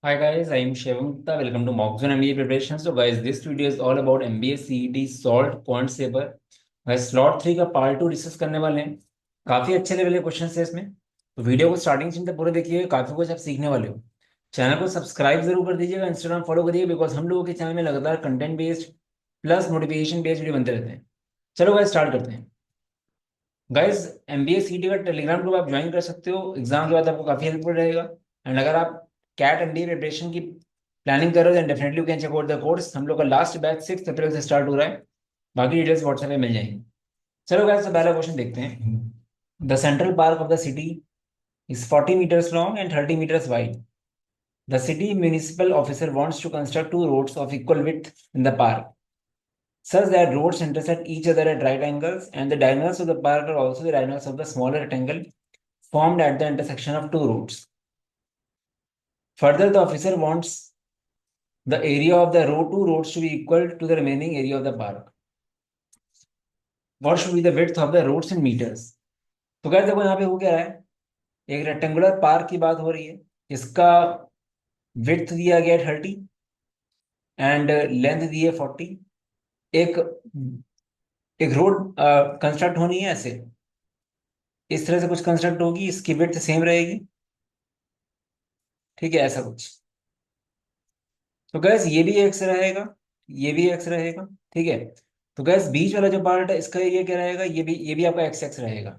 Hi guys, I am Shivam Gupta. Welcome to Mockzone MBA preparation. So guys, this video is all about MBA CET salt quant saver. guys slot 3 का part 2 discuss करने वाले हैं। काफी अच्छे level के question है इसमें। तो वीडियो को स्टार्टिंग से पूरे देखिए, काफी कुछ आप सीखने वाले हो। चैनल को सब्सक्राइब जरूर कर दीजिएगा, इंस्टाग्राम फॉलो करिए, बिकॉज हम लोगों के चैनल में लगातार content based plus motivation based video बनते रहते हैं। चलो गाइस स्टार्ट करते हैं। गाइस, एमबीए सीटी का टेलीग्राम ग्रुप आप ज्वाइन कर सकते हो, एग्जाम के बाद आपको काफी हेल्पफुल रहेगा। एंड अगर आप कैट एमबीए प्रिपरेशन की प्लानिंग कर रहे हो then definitely you can check out the course. हम लोग का लास्ट बैच 6 अप्रैल से स्टार्ट हो रहा है। बाकी डिटेल्स व्हाट्सएप पे मिल जाएंगी। चलो गाइस, तो पहला क्वेश्चन देखते हैं। The central park of the city is 40 meters long and 30 meters wide. The city municipal officer wants to construct two roads of equal width in the park such that roads intersect each other at right angles, and the diagonals of the park are also the diagonals of the smaller rectangle formed at the intersection of two roads. Further, the officer wants the area of the two roads to be equal to the remaining area of the park. What should be the width of the roads in meters? तो क्या देखो यहाँ पे हो क्या रहा है, एक रेक्टेंगुलर पार्क की बात हो रही है। इसका विड्थ दिया गया 30 एंड लेंथ दी है 40। एक एक रोड कंस्ट्रक्ट होनी है ऐसे, इस तरह से कुछ कंस्ट्रक्ट होगी, इसकी विड्थ सेम रहेगी। ठीक है, ऐसा कुछ। तो गैस ये भी एक्स रहेगा, ये भी एक्स रहेगा। ठीक है। तो गैस बीच वाला जो पार्ट है इसका एरिया क्या रहेगा, ये भी आपका एक्स एक्स रहेगा।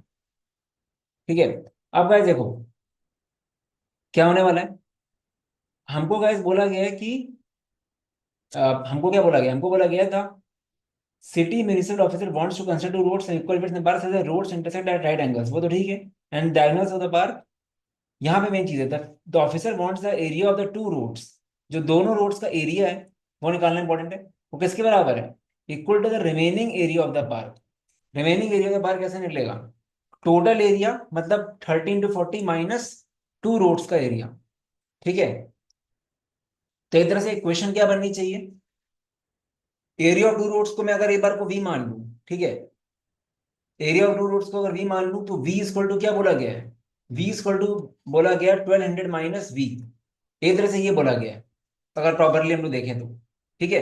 ठीक है। अब गैस देखो क्या होने वाला है। हमको गैस बोला गया है कि हमको क्या बोला गया, हमको बोला गया था city municipal officer wants to construct two roads equal width in park so that roads intersect at right angles. वो तो ठीक है। And diagonals of the park, यहाँ पे मेन चीज है the officer wants the area of the two roads. जो दोनों रोड्स का एरिया है वो निकालना इंपॉर्टेंट है। वो किसके बराबर है, equal to the remaining area of the park. Remaining area of the park कैसे निकलेगा, टोटल एरिया मतलब 13 to 40 माइनस टू रोड्स का एरिया। ठीक है। तो एक तरह से इक्वेशन क्या बननी चाहिए, एरिया ऑफ टू रोड्स को मैं अगर एक बार को वी मान लूं, ठीक है, एरिया ऑफ टू रोड्स को अगर वी मान लूं तो वी इक्वल टू क्या बोला गया है, वी इक्वल टू बोला गया 1200 माइनस वी। एक तरह से ये बोला गया है अगर प्रॉपरली हम लोग देखें तो। ठीक है।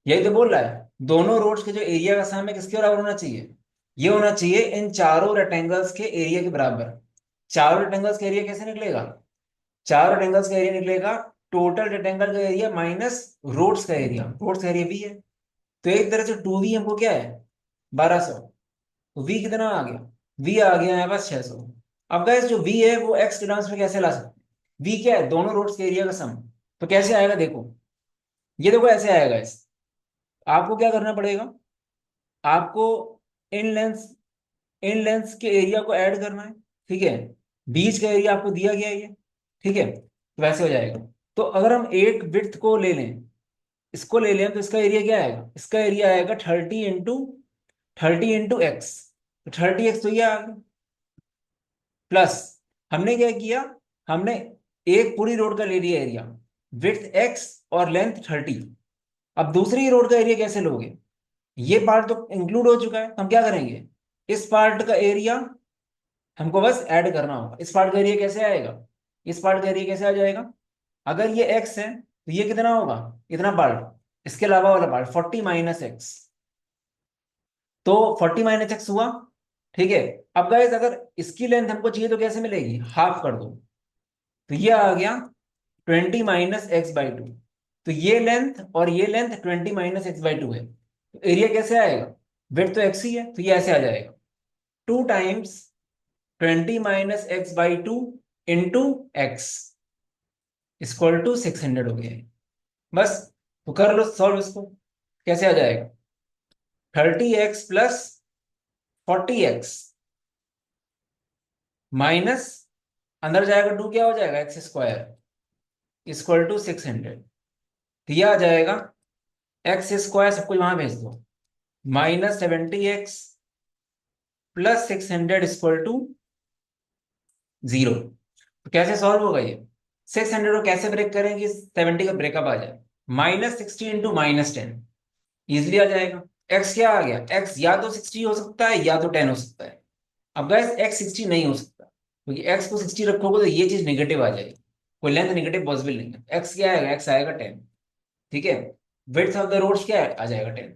यही तो बोल रहा है दोनों रोड्स के जो एरिया का सम है किसके बराबर होना चाहिए, ये होना चाहिए इन चारों रेक्टेंगल्स के एरिया के बराबर। चारों रेक्टेंगल्स का एरिया कैसे निकलेगा, चारों रेक्टेंगल्स का एरिया निकलेगा टोटल रेक्टेंगल का एरिया माइनस रोड्स का एरिया। रोड्स का एरिया भी है, तो एक तरह से 2v हमको क्या है 1200। तो v कितना आ गया, v आ गया है बस 600। अब गाइस जो v है वो x के टर्म्स में कैसे ला सकते हैं, v क्या है दोनों रोड्स के एरिया का सम। तो कैसे आएगा देखो, ये देखो ऐसे आएगा इस। आपको क्या करना पड़ेगा, आपको इन लेंस इन लेंस के एरिया को ऐड करना है। ठीक है। बीच का एरिया आपको दिया गया है ये। ठीक है, तो वैसे हो जाएगा। तो अगर हम एक विड्थ को ले लें, इसको ले लें, तो इसका एरिया क्या आएगा, इसका एरिया आएगा 30 इंटू एक्स। तो 30x तो ये आ गया, प्लस हमने क्या किया, हमने एक पूरी रोड का ले लिया एरिया, विड्थ x और लेंथ 30। अब दूसरी रोड का एरिया कैसे लोगे, ये पार्ट तो इंक्लूड हो चुका है, तो हम क्या करेंगे, इस पार्ट का एरिया हमको बस ऐड करना होगा। इस पार्ट का एरिया कैसे आएगा, इस पार्ट का एरिया कैसे आ जाएगा, अगर ये x है तो ये कितना होगा, इतना पार्ट, इसके अलावा वाला पार्ट 40 - x। तो 40 - x हुआ। ठीक है। अब गाइस अगर इसकी लेंथ हमको चाहिए तो कैसे मिलेगी, हाफ कर दो, तो ये आ गया 20 - x/2। तो ये लेंथ और ये लेंथ 20 - x/2 है, तो एरिया कैसे आएगा, विड्थ तो x ही है, तो ये ऐसे आ जाएगा 2 times 20 - x/2 into x equal to 600 हो गया है। बस, तो कर लो सॉल्व इसको, कैसे आ जाएगा, 30x प्लस 40x माइनस, अंदर जाएगा 2 क्या हो जाएगा x² इक्वल टू 600। तो ये आ जाएगा x² सब कुछ वहां भेज दो, -70x प्लस 600 इक्वल टू 0। तो कैसे सॉल्व होगा ये, 600 को कैसे ब्रेक करेंगे 70 का ब्रेकअप आ जाए, -60 इंटू -10 इजिली आ जाएगा। x क्या आ गया, x या तो 60 हो सकता है या तो 10 हो सकता है। अब गाइस x 60 नहीं हो सकता, क्योंकि x को 60 रखोगे तो ये चीज नेगेटिव आ जाएगी। कोई लेंथ निगेटिव पॉसिबल नहीं है। एक्स क्या आएगा, एक्स आएगा 10। ठीक है। विड्थ ऑफ द रोड्स क्या है, आ जाएगा 10।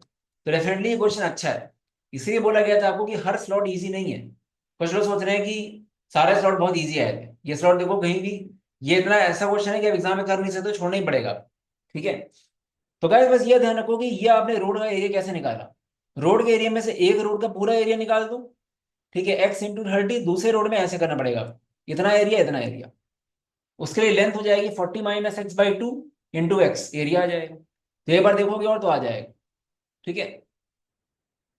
तो डेफिनेटली ये क्वेश्चन अच्छा है। इसलिए बोला गया था आपको कि हर स्लॉट इजी नहीं है। कुछ लोग सोच रहे हैं कि सारे स्लॉट बहुत इजी आए थे, ये स्लॉट देखो कहीं भी, ये इतना ऐसा क्वेश्चन है कि आप एग्जाम में कर नहीं सकते, छोड़ना ही पड़ेगा। ठीक है। तो गाइस बस ये ध्यान रखो कि ये आपने रोड का एरिया कैसे निकाला। रोड के एरिया में से एक रोड का पूरा एरिया निकाल दो। ठीक है, एक्स इंटू 30, दूसरे रोड में ऐसे करना पड़ेगा, इतना एरिया इतना एरिया। उसके लिए लेंथ हो जाएगी 40 - x/2 इंटू एक्स, एरिया आ जाएगा। तो एक बार देखोगे और तो आ जाएगा। ठीक है।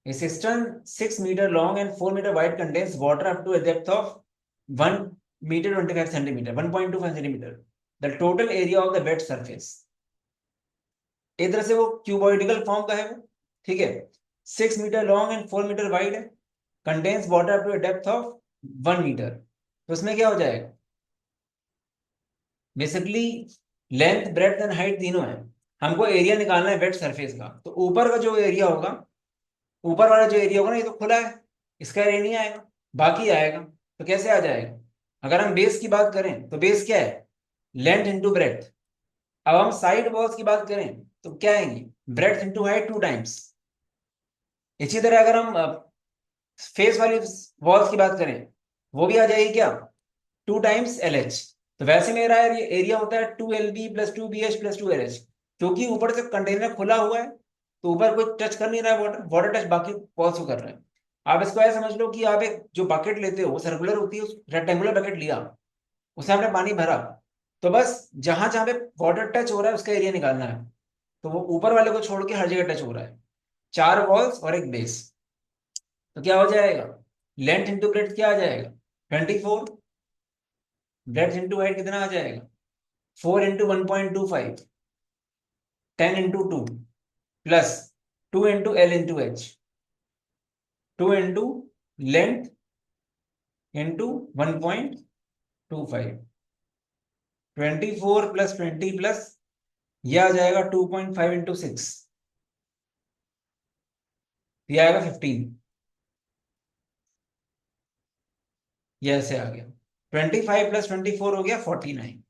A cistern 6 meter long and 4 meter wide contains water up to a depth of 1 meter 25 centimeter, 1.25 centimeter. The total area of the bed surface. एक तरह से वो क्यूबॉइडिकल फॉर्म का है वो। ठीक है। 6 metre long and 4 metre wide है। Contains water up to a depth of 1 metre. तो उसमें क्या हो जाएगा, basically length breadth and height तीनों है। हमको एरिया निकालना है वेट सरफेस का। तो ऊपर का जो एरिया होगा, ऊपर वाला जो एरिया होगा ना, ये तो खुला है, इसका एरिया नहीं आएगा, बाकी आएगा। तो कैसे आ जाएगा, अगर हम बेस की बात करें तो बेस क्या है, लेंथ इंटू ब्रेड्थ। अब हम साइड वॉल्स की बात करें तो क्या आएंगी, ब्रेड्थ इंटू हाइट 2 टाइम्स। इसी तरह अगर हम फेस वाली वॉल्स की बात करें, वो भी आ जाएगी क्या, 2 टाइम्स LH। तो वैसे मेरा एरिया होता है 2LB + 2BH + 2LH। क्योंकि ऊपर से कंटेनर खुला हुआ है, तो ऊपर कोई टच कर नहीं रहा है, वाटर वाटर टच बाकी वॉल्स को कर रहा है। आप इसको ऐसे समझ लो कि आप एक जो बकेट लेते हो वो सर्कुलर होती है, उस रेक्टेंगुलर बकेट लिया, उसमें आपने पानी भरा, तो बस जहां जहां पे वाटर टच हो रहा है उसका एरिया निकालना है। तो वो ऊपर वाले को छोड़ के हर जगह टच हो रहा है। 4 वॉल्स और एक बेस। तो क्या हो जाएगा, लेंथ इंटू ब्रेड्थ क्या आ जाएगा, 24। ब्रेड्थ इंटू हाइट कितना आ जाएगा, 4 × 1.25, 10 × 2 plus 2 × L × H, 2 × length × 1.25, 24 + 20 plus ये आ जाएगा 2.5 × 6, ये आएगा 15। ये ऐसे आ गया, 25 + 24 हो गया 49।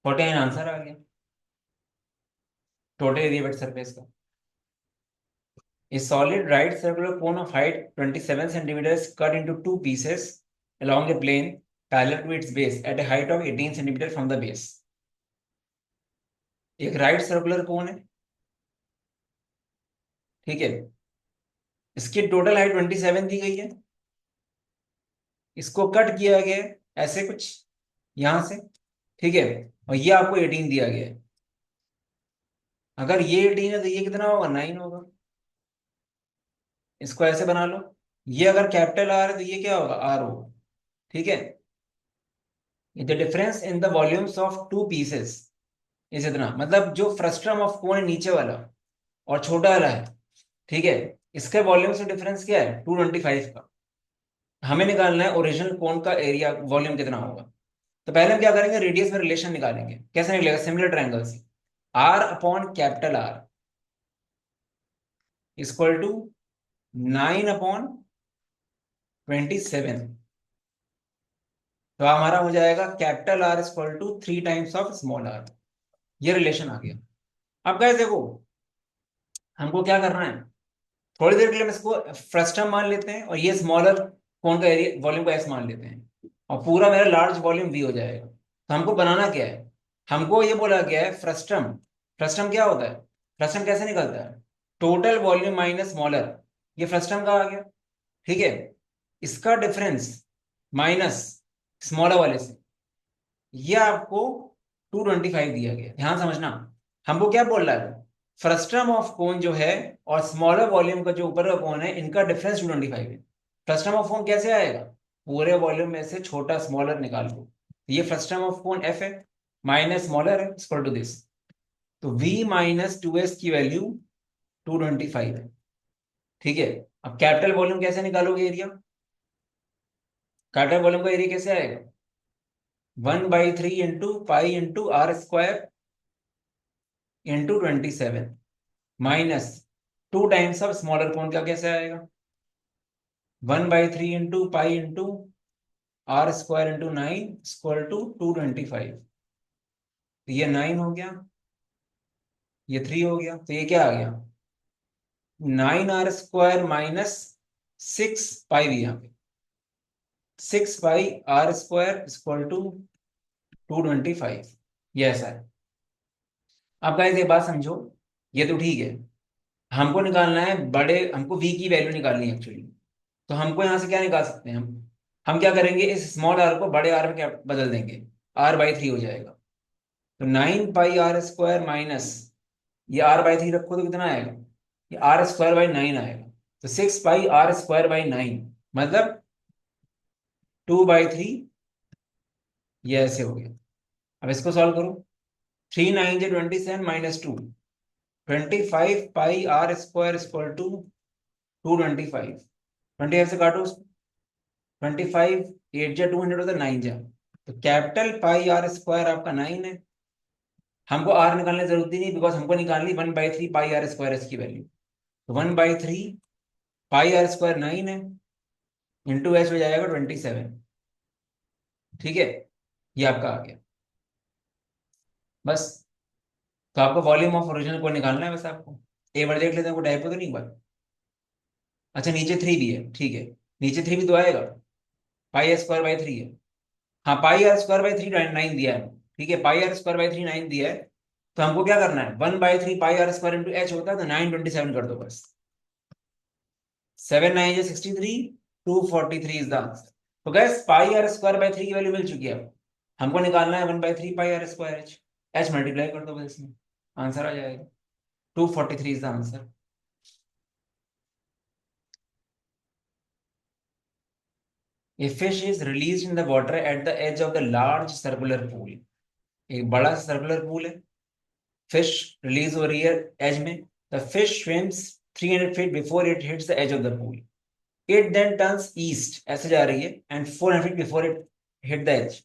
49 आंसर आ गया टोटल एरिया वेट सरफेस का। A solid right circular cone of height 27 centimeters cut into two pieces along a plane parallel to its base at a height of 18 centimeter from the base. एक right circular cone है। ठीक है। इसकी total height 27 दी गई है। इसको cut किया गया है ऐसे कुछ यहां से। ठीक है। और ये आपको 18 दिया गया है। अगर ये 18 है तो ये कितना होगा, 9 होगा। इसको ऐसे बना लो, ये अगर कैपिटल आर है तो ये क्या होगा, आर होगा। ठीक है। The difference in the volumes of two pieces इस इतना, मतलब जो फ्रस्ट्रम ऑफ कोन है नीचे वाला और छोटा वाला है, ठीक है, इसके वॉल्यूम से डिफरेंस क्या है, 225 का। हमें निकालना है ओरिजिनल कोन का एरिया वॉल्यूम कितना होगा। तो पहले हम क्या करेंगे, रेडियस में रिलेशन निकालेंगे। कैसे निकलेगा, सिमिलर ट्रायंगल से। R/कैपिटल R इक्वल टू 9/27। तो हमारा हो जाएगा capital R equal to 3 times of small r। ये रिलेशन आ गया। अब गाइस देखो, हमको क्या करना है, थोड़ी देर के लिए हम इसको फ्रस्टम मान लेते हैं और ये स्मॉलर कौन का एरिया वॉल्यूम को एस मान लेते हैं, और पूरा मेरा लार्ज वॉल्यूम वी हो जाएगा। तो हमको बनाना क्या है, हमको ये बोला गया है फ्रस्टम। फ्रस्टम क्या होता है, फ्रस्टम कैसे निकलता है, टोटल वॉल्यूम माइनस स्मॉलर। ये फ्रस्टम का आ गया। ठीक है। इसका डिफरेंस माइनस स्मॉलर वाले से, ये आपको 225 दिया गया। ध्यान समझना, हमको क्या बोल रहा है, फ्रस्टम ऑफ कोन जो है और स्मॉलर वॉल्यूम का जो ऊपर का कोन है, इनका डिफरेंस 225 है। फ्रस्टम ऑफ कोन कैसे आएगा, पूरे वॉल्यूम में से छोटा स्मॉलर निकाल दो। ये फ्रस्टम ऑफ कोन एफ है, माइनस स्मॉलर है इक्वल टू दिस। तो V - 2S की वैल्यू 225 है। ठीक है। अब कैपिटल वॉल्यूम कैसे निकालोगे एरिया, कैपिटल वॉल्यूम का एरिया कैसे आएगा, 1/3 × π × R² × 27 minus 2 times of smaller cone का कैसे आएगा, 1/3 × π × R square into 9 equal to 225। तो ये 9 हो गया, ये 3 हो गया, तो ये क्या आ गया 9r² माइनस 6 पाई भी यहाँ पे 6 पाई r² इक्वल टू 225। ये ऐसा है। अब गाइस एक बात समझो, ये तो ठीक है, हमको निकालना है बड़े, हमको v की वैल्यू निकालनी है एक्चुअली। तो हमको यहाँ से क्या निकाल सकते हैं हम क्या करेंगे, इस स्मॉल r को बड़े r में क्या बदल देंगे, r/3 हो जाएगा। तो 9 पाई r² माइनस ये r/3 रखो तो कितना आएगा, ये r²/9 आएगा। तो 6 पाई r² बाई 9 मतलब 2/3। ये ऐसे हो गया। अब इसको सॉल्व करो, 3 9 27 minus 2, 25 pi r² equal to 225। 25 से काटो, 25 8 जा 200 होता है, 9 जा, तो कैपिटल पाई r² आपका 9 है। हमको r निकालने की जरूरत ही नहीं, बिकॉज हमको निकालनी 1/3 पाई r² इसकी वैल्यू। तो 1/3 पाई r² 9 है, इंटू एच हो जाएगा 27। ठीक है, ये आपका आ गया बस। तो आपको वॉल्यूम ऑफ ओरिजिनल को निकालना है बस आपको। एक बार देख लेते हैं, कोई टाइपो तो नहीं हुआ। अच्छा नीचे 3 भी है, ठीक है, नीचे 3 भी तो आएगा, पाई r² बाई 3 है। हाँ पाई r² बाई 3 9 दिया है, ठीक है, पाई r² बाई 3 9 दिया है। तो हमको क्या करना है, 1/3 पाई r² इंटू एच होता है, तो 927 कर दो बस। 7 9 63, 243 इज द आंसर। तो गैस पाई r² बाई 3 की वैल्यू मिल चुकी है। अब हमको निकालना है 1/3 पाई r² एच, एच मल्टीप्लाई कर दो बस इसमें, आंसर आ जाएगा। 243 is the answer. A fish is released in the water at the edge of the large circular pool। एक बड़ा सर्कुलर पूल है, फिश रिलीज हो रही है एज में। The fish swims 300 feet before it hits the edge of the pool. It then turns east, ऐसे जा रही है, and 400 feet before it hit the edge.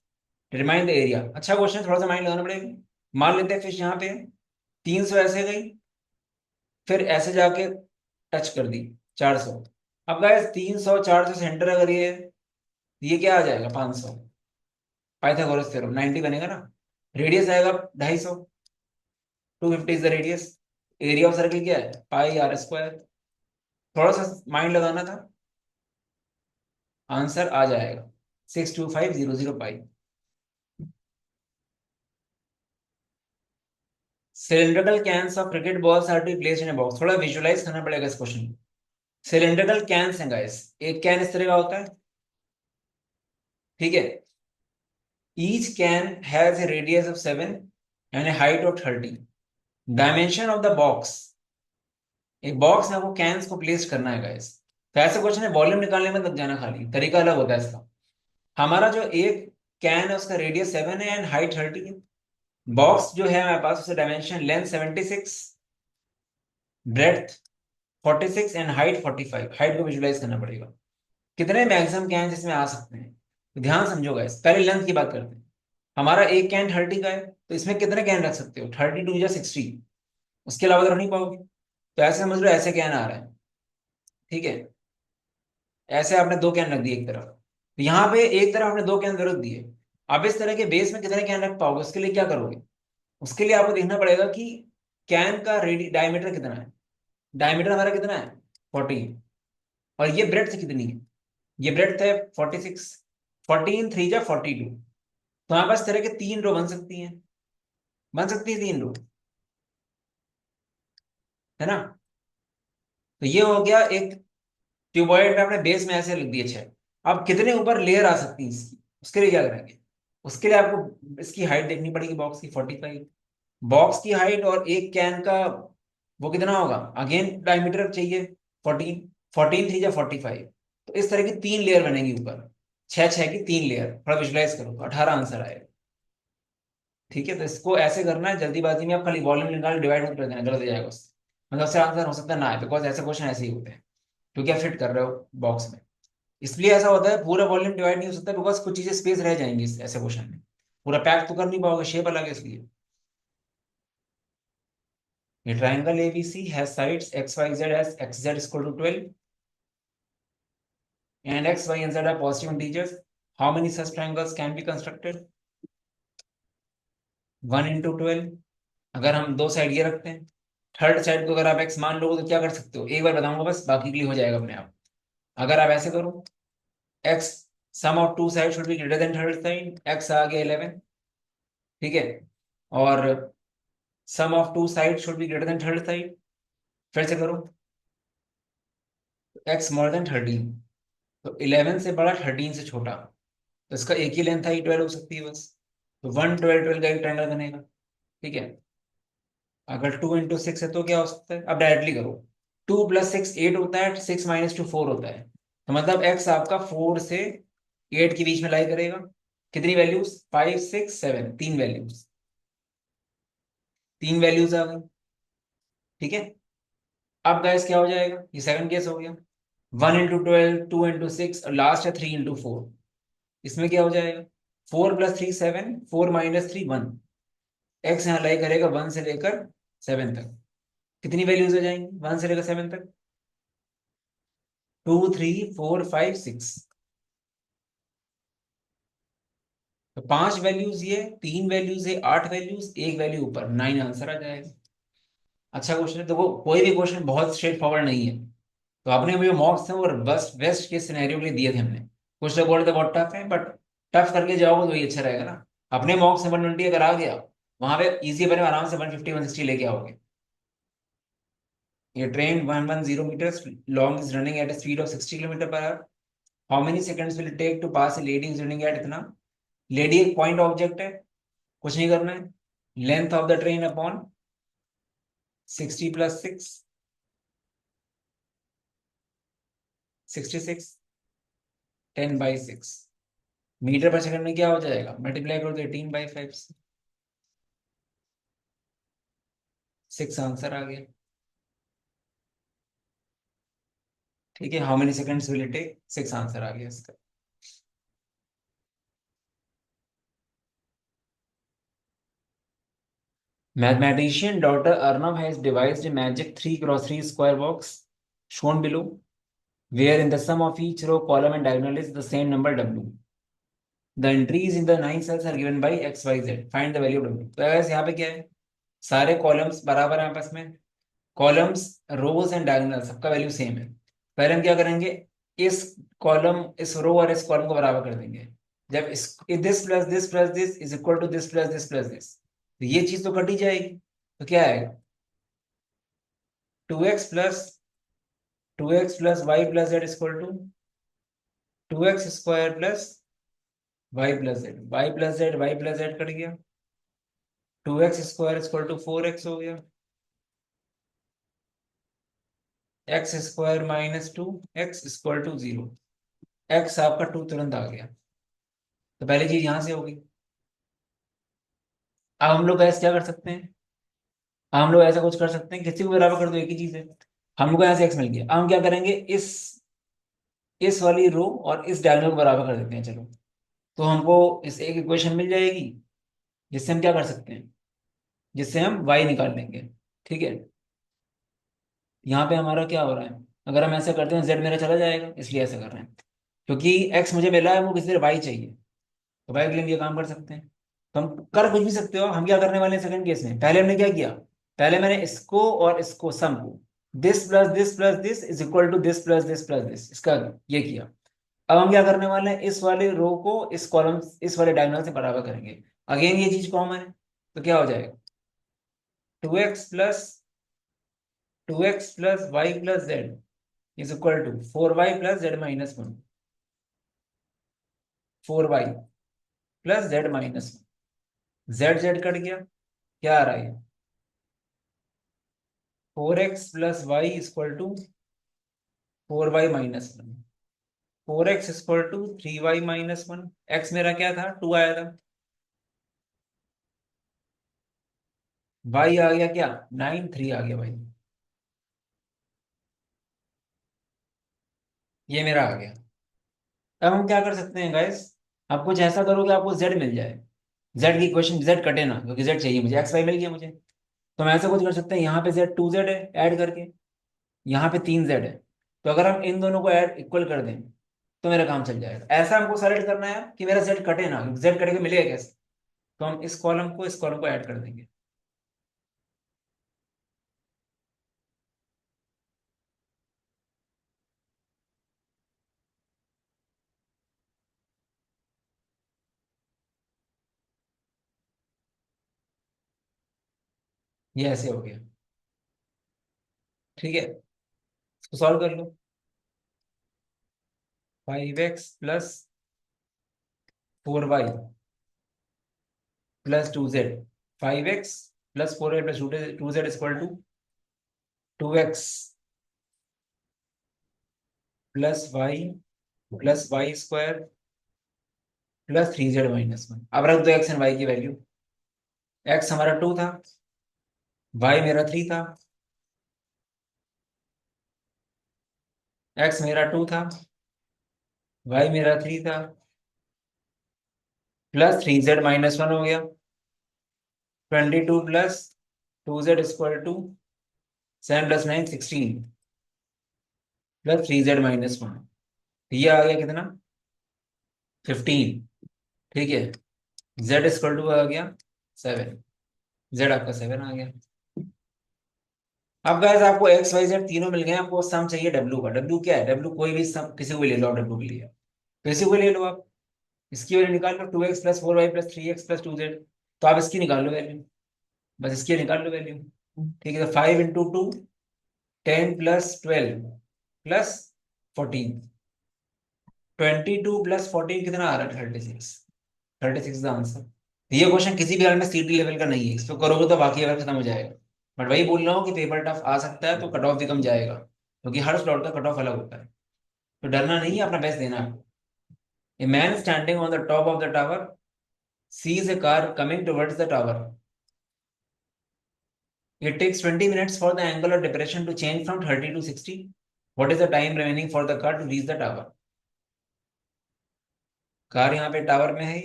Determine the area. अच्छा क्वेश्चन है, थोड़ा सा माइंड लगाना पड़ेगा। मान लेते हैं फिश यहाँ पे है, 300 ऐसे गई, फिर ऐसे जाके टच कर दी 400। अब गाइस 300 400 सेंटर अगर ये क्या आ जाएगा 500। पाइथागोरस थ्योरम 90 बनेगा ना। रेडियस आएगा 250, 250 is the radius. Area of circle क्या है, पाई r²। थोड़ा सा माइंड लगाना था, आंसर आ जाएगा 62500 pi. Cylindrical cans of cricket balls are to placed in a box. थोड़ा विजुअलाइज करना पड़ेगा इस क्वेश्चन को। सिलिंड्रिकल कैन्स हैं गाइस, एक कैन इस तरह का होता है, ठीक है, each can has a radius of 7 and a height of 30। Dimension of the box, एक बॉक्स में आपको कैन्स को प्लेस करना है गाइस। तो ऐसे क्वेश्चन है, वॉल्यूम निकालने में लग जाना, खाली तरीका अलग होता है इसका। हमारा जो एक कैन है उसका रेडियस 7 है एंड हाइट 30 है। बॉक्स जो है हमारे पास, उसका dimension length 76, breadth 46 and height 45। Height को विजुलाइज करना पड़ेगा, कितने मैक्सिमम कैन इसमें आ सकते हैं। तो ध्यान समझो गाइस, पहले लेंथ की बात करते हैं। हमारा एक कैन 30 का है, तो इसमें कितने कैन रख सकते हो, 32 या 60, उसके अलावा तो रख नहीं पाओगे। तो ऐसे समझ लो, ऐसे कैन आ रहा है, ठीक है, ऐसे आपने 2 कैन रख दिए एक तरफ, तो यहाँ पे एक तरफ आपने 2 कैन रख दिए। अब इस तरह के बेस में कितने कैन रख पाओगे, उसके लिए क्या करोगे, उसके लिए आपको देखना पड़ेगा कि कैन का रेडी डायमीटर कितना है। डायमीटर हमारा कितना है 40, और ये ब्रेड्थ कितनी है, ये ब्रेड्थ है 46। 14 3 जा 42। तो हमारे पास इस तरह के 3 रो बन सकती हैं, बन सकती है 3 रो, है ना। तो ये हो गया एक ट्यूबॉइड में, अपने बेस में ऐसे लिख दिए 6। अब कितने ऊपर लेयर आ सकती है इसकी, उसके लिए क्या करेंगे, उसके लिए आपको इसकी हाइट देखनी पड़ेगी बॉक्स की 45। बॉक्स की हाइट और एक कैन का वो कितना होगा, अगेन डायमीटर चाहिए 14। 14 3 या 45। तो इस तरह की 3 लेयर बनेंगी ऊपर, 6 6 की 3 लेयर। थोड़ा विजुलाइज करो तो 18 आंसर आएगा। ठीक है, तो इसको ऐसे करना है, जल्दीबाजी में आप खाली वॉल्यूम निकाल डिवाइड मत कर देना, गलत हो जाएगा उससे। मतलब उससे आंसर हो सकता है ना आए, बिकॉज ऐसे क्वेश्चन ऐसे ही होते हैं, क्योंकि आप फिट कर रहे हो बॉक्स में। इसलिए ऐसा होता है, पूरा वॉल्यूम डिवाइड नहीं हो सकता, बिकॉज कुछ चीजें स्पेस रह जाएंगी ऐसे क्वेश्चन में, पूरा पैक तो कर नहीं पाओगे, शेप अलग है इसलिए। A triangle ABC has sides XYZ as XZ is equal to 12 and X, Y, and Z are positive integers. How many such triangles can be constructed? 1 into 12। अगर हम दो साइड ये रखते हैं, थर्ड साइड को अगर आप एक्स मान लोगे तो क्या कर सकते हो, एक बार बताऊंगा बस, बाकी के लिए हो जाएगा अपने आप। अगर आप ऐसे करो, x sum of two side should be greater than third side, x आ गया 11। ठीक है। और sum of two side should be greater than third side, फिर से करो, एक्स मोर देन 13। तो 11 से बड़ा 13 से छोटा, तो इसका एक ही लेंथ आई 12 हो सकती है बस। तो 1 12 12 का एक ट्रायंगल बनेगा। ठीक है। अगर 2 into 6 है तो क्या हो सकता है, अब डायरेक्टली करो। 2 + 6 8 होता है, 6 - 2 4 होता है। तो मतलब एक्स आपका 4 से 8 के बीच में लाई करेगा। कितनी वैल्यूज, 5 6 7, तीन वैल्यूज, तीन वैल्यूज आ गई। ठीक है। अब गैस क्या हो जाएगा, ये सेकंड केस हो गया। 1 into 12, 2 into 6 और लास्ट है 3 into 4। इसमें क्या हो जाएगा, 4 + 3 7, 4 - 3 1। एक्स यहाँ लाई करेगा 1 से लेकर 7 तक। कितनी वैल्यूज हो जाएंगी 1 से लेकर 7 तक, 2 3 4 5 6। तो पांच वैल्यूज ये, तीन वैल्यूज है, 8 वैल्यूज, एक वैल्यू ऊपर, 9 आंसर आ जाएगा। अच्छा क्वेश्चन है, तो वो कोई भी क्वेश्चन बहुत स्ट्रेट फॉरवर्ड नहीं है। तो आपने मुझे मॉक्स थे और बस बेस्ट के सिनेरियो के लिए दिए थे हमने। कुछ लोग बोलते बहुत टफ है, बट टफ करके जाओगे तो ही अच्छा रहेगा ना। अपने मॉक्स 120 अगर आ गया, वहां पे इजी बने, आराम से 150 160 लेके आओगे। ये train 110 meters long is running at speed of 60 km/h। How many seconds will take to pass a lady is running at इतना। लेडी एक पॉइंट ऑब्जेक्ट है, कुछ नहीं करना है। Length of the train upon 60 + 6, 66, 10/6। Meter पर सेकंड में क्या हो जाएगा, मल्टीप्लाई करो तो 18/5 से 6 आंसर आ गया। ठीक है, how many seconds will it take, 6 answer आ गया इसका। Mathematician daughter Arnav has devised a magic 3 × 3 square box shown below, where in the sum of each row, column, and diagonal is the same number W. The entries in the 9 cells are given by X, Y, Z. Find the value of W. तो ऐसे यहाँ पे क्या है, सारे columns बराबर हैं आपस में, कॉलम्स, रोज एंड डायगोनल सबका वैल्यू सेम है। पहले हम क्या करेंगे, इस कॉलम, इस रो और इस कॉलम को बराबर कर देंगे। जब इस this plus this is equal to this plus this plus this, तो ये चीज तो कट ही जाएगी। तो क्या आएगा, 2x plus y plus z equal to 2x² plus y plus z कट गया। 2x² इक्वल टू 4x हो गया। x² - 2x equal to 0। x आपका 2 तुरंत आ गया। तो पहली चीज यहां से होगी। अब हम लोग ऐसे क्या कर सकते हैं, हम लोग ऐसा कुछ कर सकते हैं, किसी को बराबर कर दो, एक ही चीज है। हम लोग को यहाँ से x मिल गया, अब हम क्या करेंगे, इस वाली रो और इस डायगोनल को बराबर कर देते हैं, चलो। तो हमको इस एक इक्वेशन मिल जाएगी, जिससे हम क्या कर सकते हैं, जिससे हम y निकाल लेंगे। ठीक है। यहाँ पे हमारा क्या हो रहा है, अगर हम ऐसा करते हैं z मेरा चला जाएगा, इसलिए ऐसा कर रहे हैं। क्योंकि x मुझे मिला है, वो किसी y चाहिए, तो y के लिए हम ये काम कर सकते हैं। तो हम कर कुछ भी सकते हो, हम क्या करने वाले हैं सेकंड केस में, पहले हमने क्या किया, पहले मैंने इसको और इसको सम को, this plus this plus this is equal to this plus this plus this, इसका ये किया। अब हम क्या करने वाले हैं, इस वाले रो को इस कॉलम, इस वाले डायगोनल से बराबर करेंगे। अगेन ये चीज कॉमन है, तो क्या हो जाएगा, 2x plus y plus z is equal to 4y plus z - 1, 4y plus z - 1। Z z कट गया, क्या आ रहा है, 4x plus y equal to 4y - 1, 4x equal to 3y - 1। x मेरा क्या था, 2 आया था, y आ गया क्या, 9 3 आ गया भाई, ये मेरा आ गया। अब हम क्या कर सकते हैं गाइस, आप कुछ ऐसा करो कि आपको z मिल जाए, z की इक्वेशन, z कटे ना, क्योंकि z चाहिए मुझे, x y मिल गया मुझे। तो हम ऐसा कुछ कर सकते हैं, यहाँ पे z 2z है ऐड करके, यहाँ पे 3z है। तो अगर हम इन दोनों को ऐड इक्वल कर दें, तो मेरा काम चल जाएगा। ऐसा हमको सेलेक्ट करना है कि मेरा जेड कटे ना, जेड कटे के मिलेगा कैसे? तो हम इस कॉलम को ऐड कर देंगे। ये ऐसे हो गया। ठीक है, इसको सॉल्व कर लो। 5x + 4y +2z। 5x + 4y + 2z = 2x +y + y² + 3z - 1। अब रख दो एक्स एंड वाई की वैल्यू। एक्स हमारा 2 था, वाई मेरा 3 था। एक्स मेरा 2 था, वाई मेरा 3 था, +3z - 1 हो गया। 22 + 2z = 7 + 9 = 16 +3z - 1। ये आ गया कितना? 15। ठीक है, z = आ गया 7। जेड आपका 7 आ गया। अब गाइस आपको एक्स वाई जेड तीनों मिल गए हैं, आपको सम चाहिए डब्ल्यू का। डब्ल्यू क्या है? डब्ल्यू कोई भी सम, किसी को भी ले लो आप डब्ल्यू के लिए। किसी को ले लो आप। इसकी वैल्यू निकाल लो, 2x + 4y + 3x + 2z। तो आप इसकी निकाल लो वैल्यू, बस इसकी निकाल लो वैल्यू। ठीक है, तो 5 × 2 10 + 12 + 14। 22 + 14 कितना आ रहा है? 36। 36 द आंसर। ये क्वेश्चन किसी भी हाल में सीटी लेवल का नहीं है, इसको करोगे तो बाकी अगर खत्म हो जाएगा। बट वही बोल रहा हूँ कि पेपर टफ आ सकता है, तो कट ऑफ भी कम जाएगा, क्योंकि हर स्लॉट का कट ऑफ अलग होता है। तो डरना नहीं है, अपना बेस्ट देना है। A man standing on the top of the tower sees a car coming towards the tower. It takes 20 minutes for the angle of depression to change from 30 to 60. What is the time remaining for the car to reach the tower? Car यहाँ पे tower में है।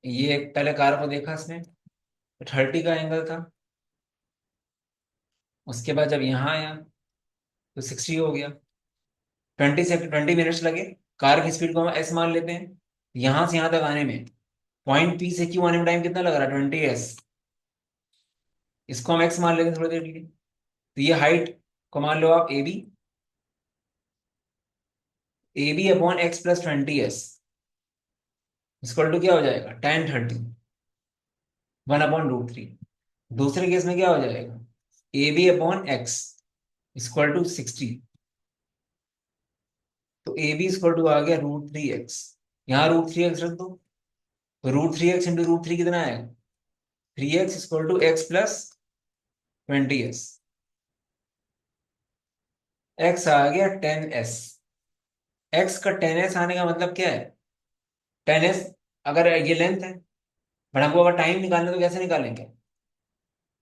ये पहले car को देखा इसने, 30 का एंगल था। उसके बाद जब यहाँ आया तो 60 हो गया। 20 मिनट्स लगे। कार की स्पीड को हम एस मान लेते हैं। यहां से यहां तक आने में, पॉइंट पी से क्यू आने में टाइम कितना लग रहा है? 20s। इसको हम एक्स मान लेते हैं थोड़ी देर के लिए। तो ये हाइट को मान लो आप AB/x + 20s इक्वल टू क्या हो जाएगा? tan 30 1/√3। दूसरे केस में क्या हो जाएगा? AB/x equal to 60। तो AB इक्वल टू आ गया √3x। यहाँ √3x रख दो, तो √3x × √3 कितना आएगा? 3x equal to x + 20s। x आ गया 10s। x का 10s आने का मतलब क्या है? 10s अगर ये लेंथ है, बट हमको अगर टाइम निकालना है तो कैसे निकालेंगे?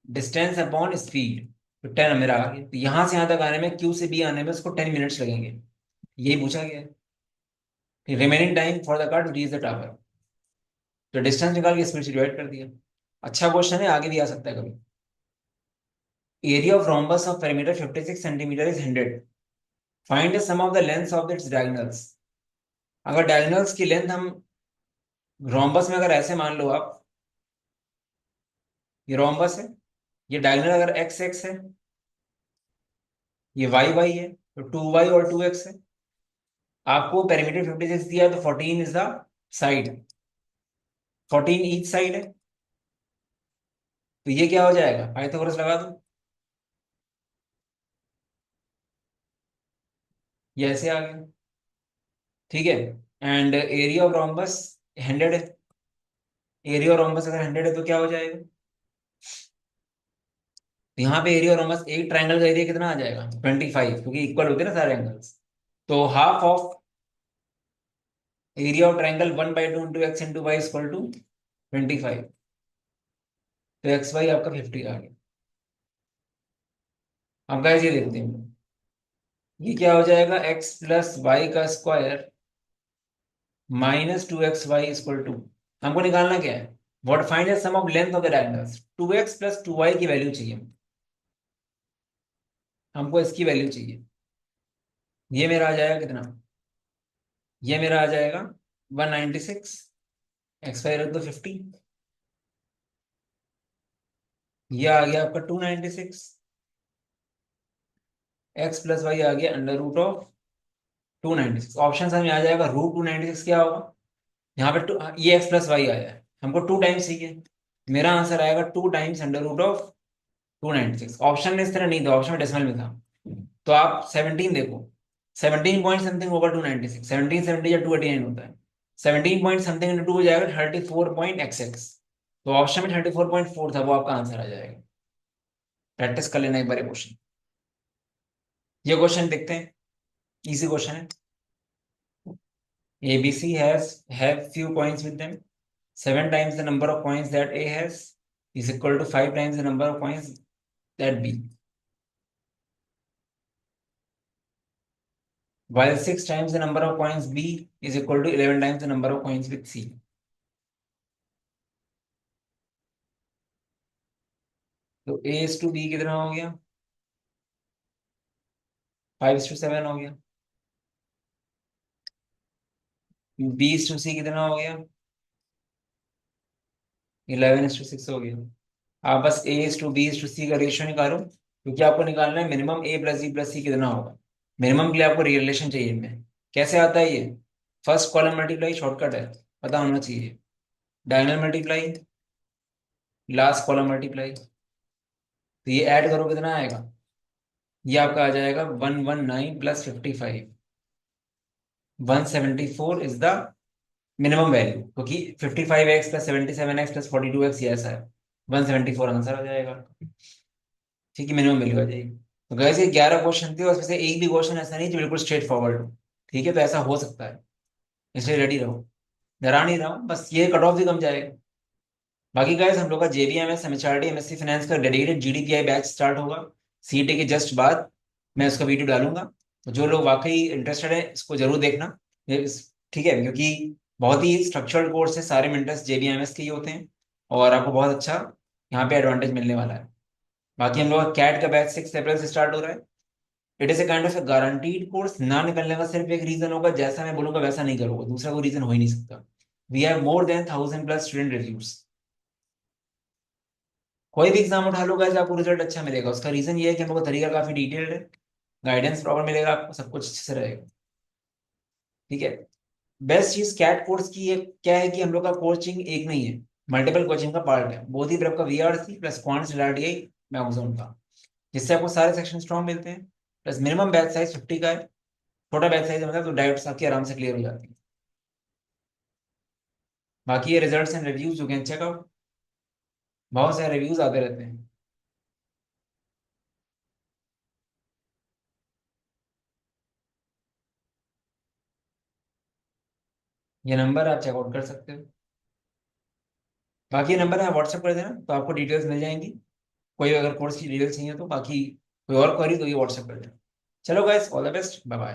Distance upon speed. तो 10 मेरा आ गया। तो यहां से यहां तक आने में, क्यू से बी आने में उसको 10 मिनट्स लगेंगे। यही पूछा गया है। Remaining time for the car to reach the tower. तो डिस्टेंस निकाल के स्पीड से डिवाइड कर दिया। अच्छा क्वेश्चन है, आगे भी आ सकता है कभी। Area of rhombus of perimeter 56 centimeter is 100। Find the sum of the length of its diagonals. अगर डायगोनल्स की लेंथ हम रोम्बस में, अगर ऐसे मान लो आप, ये रोम्बस है, ये डायगोनल अगर एक्स एक्स है, ये वाई वाई है, तो 2y और 2x है। आपको पेरीमीटर 56 दिया है, तो 14 is the side, 14 each side है। तो ये क्या हो जाएगा? पाइथागोरस लगा दो। ये ऐसे आ गया। ठीक है, एंड एरिया ऑफ रोम्बस 100 है। एरिया ऑफ रोम्बस अगर 100 है तो क्या हो जाएगा? तो यहाँ पे एरिया ऑफ रोम्बस, एक ट्राइंगल का एरिया कितना आ जाएगा? 25, क्योंकि इक्वल होते हैं ना सारे एंगल्स। तो half of area of triangle 1/2 × x × y = 25। तो एक्स वाई आपका 50 आ गया। अब गाइस ये देखते हैं, ये क्या हो जाएगा? x + y² -2xy = हमको निकालना क्या है? What find the sum of length of the diagonals. 2x + 2y की वैल्यू चाहिए हमको, इसकी वैल्यू चाहिए। ये मेरा आ जाएगा कितना? ये मेरा आ जाएगा 196, एक्स वाई रख दो 50, ये आ गया आपका 296, एक्स प्लस वाई आ गया अंडर रूट ऑफ 296। ऑप्शन में आ जाएगा रूट 296 क्या होगा, यहाँ पे ये एक्स प्लस वाई आया है, हमको टू टाइम्स चाहिए, मेरा आंसर आएगा 2 times under root of 296। Option में इस तरह नहीं था, ऑप्शन में डेसिमल में था। तो आप 17 देखो, 17 पॉइंट समथिंग होगा 296, 1770 या 289 होता है, 17 पॉइंट समथिंग इंटू टू हो जाएगा 34.xx। तो ऑप्शन में 34.4 था, वो आपका आंसर आ जाएगा। प्रैक्टिस कर लेना एक बार क्वेश्चन। ये क्वेश्चन देखते हैं, इजी क्वेश्चन है। ABC has have few coins with them. 7 times the number of coins that A has is equal to 5 times the number of coins that B. While 6 times the number of coins B is equal to 11 times the number of coins with C. तो A is to B कितना हो गया, 5:7 हो गया। B is to C कितना हो गया, 11:6 हो गया। आप बस A is to B is to C का रेशियो निकालो, क्योंकि आपको निकालना है minimum A plus B plus C कितना होगा। मिनिमम के लिए आपको रिलेशन चाहिए इनमें। कैसे आता है ये, फर्स्ट कॉलम मल्टीप्लाई शॉर्टकट है, पता होना चाहिए। Diagonal multiply, last column multiply, तो ये ऐड करो कितना आएगा, ये आपका आ जाएगा 119 plus 55। 174 is the minimum value, क्योंकि 55x plus 77x plus 42x ये ऐसा है, 174 आंसर आ जाएगा। ठीक है, मिनिमम वैल्यू आ जाएगी। तो गैस ये 11 क्वेश्चन थे, और उसमें से एक भी क्वेश्चन ऐसा नहीं जो बिल्कुल स्ट्रेट फॉरवर्ड हो। ठीक है, तो ऐसा हो सकता है, इसलिए रेडी रहो। डरा नहीं रहा हूँ, बस ये कट ऑफ भी कम जाएगा। बाकी गाइस हम लोग का JBMS MHRD MSc फाइनेंस का डेडिकेटेड GDPI बैच स्टार्ट होगा CET के जस्ट बाद। मैं उसका वीडियो डालूंगा, तो जो लोग वाकई इंटरेस्टेड है इसको जरूर देखना। ठीक है, क्योंकि बहुत ही स्ट्रक्चर्ड कोर्स है, सारे मेंटर्स JBMS के ही होते हैं, और आपको बहुत अच्छा यहाँ पे एडवांटेज मिलने वाला है। बाकी हम लोग का कैट का बैच 6 अप्रैल से स्टार्ट हो रहा है। It is a kind of A guaranteed course. ना निकलने का सिर्फ एक रीजन होगा, जैसा मैं बोलूंगा वैसा नहीं करोगे, दूसरा कोई रीजन हो ही नहीं सकता। We have more than 1000+ student reviews. कोई भी एग्जाम उठा लो गाइस, आपको रिजल्ट अच्छा मिलेगा। उसका रीजन ये है कि हम लोग का तरीका काफी डिटेल्ड है, गाइडेंस प्रॉपर मिलेगा आपको, सब कुछ अच्छे से रहेगा। ठीक है। बेस्ट चीज कैट कोर्स की ये क्या है कि हम लोग का कोचिंग एक नहीं है, मल्टीपल कोचिंग का पार्ट है। बहुत ही तरफ का VRC plus quants RTI magazine का, जिससे आपको सारे सेक्शन स्ट्रॉन्ग मिलते हैं। प्लस मिनिमम बैच साइज 50 का है। छोटा बैच साइज मतलब तो डाउट्स आपके आराम से क्लियर हो जाती है। बाकी ये results and reviews you can check out, बहुत सारे रिव्यूज आते रहते हैं। ये नंबर आप चेकआउट कर सकते हो। बाकी ये नंबर है, व्हाट्सएप कर देना तो आपको डिटेल्स मिल जाएंगी। कोई अगर कोर्स की डिटेल्स चाहिए तो, बाकी कोई और क्वेरी तो ये व्हाट्सएप कर देना। चलो guys, all the best, bye bye.